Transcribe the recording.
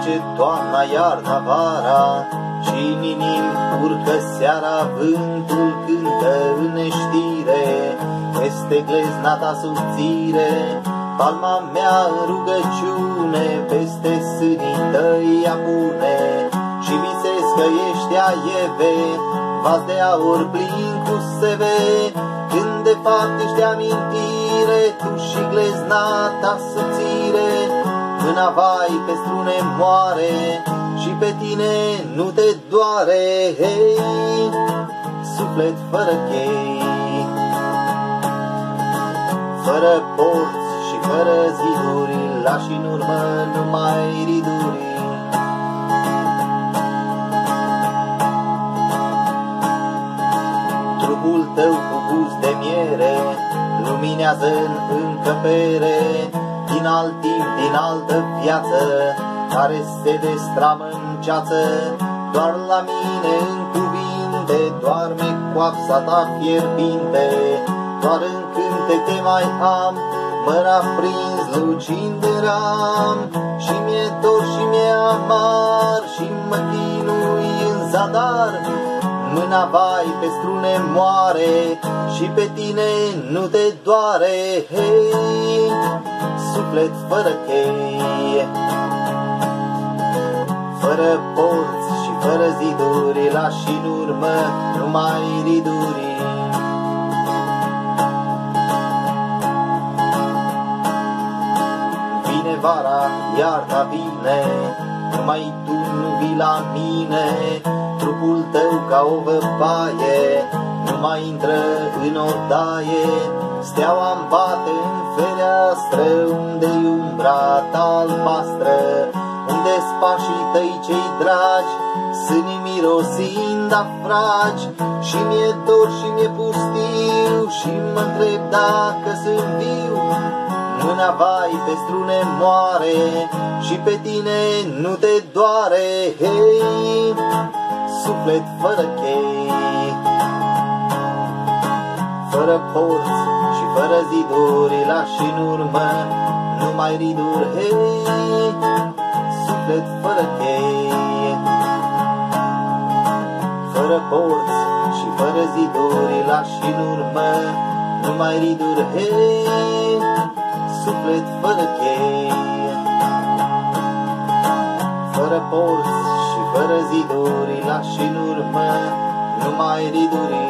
Trece toamna, iarna, vara, și în inim urcă seara, vântul cântă în neștire, peste glezna ta subțire, palma mea în rugăciune, peste sânii tăi apune, și visez că ești a Ieve, vas de aur plin cu seve, când de fapt ești amintire, tu și glezna ta subțire. Mâna vai pe strune moare și pe tine nu te doare, hei, suflet fără chei, fără porți și fără ziduri, lași în urmă numai riduri. Trupul tău cu gust de miere luminează în încăpere, din alt timp, din altă viață, care se destramă în ceață. Doar la mine în cuvinte doarme coapsa ta fierbinte, doar în cântece mai am mâna prins lucind de ram. Și mi-e dor și mi-e amar și mă chinui în zadar, mâna vai pe strune moare și pe tine nu te doare, hei, suflet fără chei, fără porți și fără ziduri, lași în urmă numai riduri. Vine vara, iarna vine, numai tu nu vii la mine, trupul tău ca o văpaie nu mai intră în odaie, steaua-mi bate în fereastră, unde-i umbra ta albastră, unde-s pașii tăi cei dragi, sânii mirosind a fragi. Și mi-e dor și mi-e pustiu și mă întreb dacă sunt viu, mâna vai pe strune moare și pe tine nu te doare, hei, suflet fără chei, fără porți și fără ziduri, lași în urmă numai riduri, hei, suflet fără chei, fără porți și fără ziduri, lași în urmă numai riduri, hei, suflet fără chei, fără porți și fără ziduri, lași în urmă numai riduri.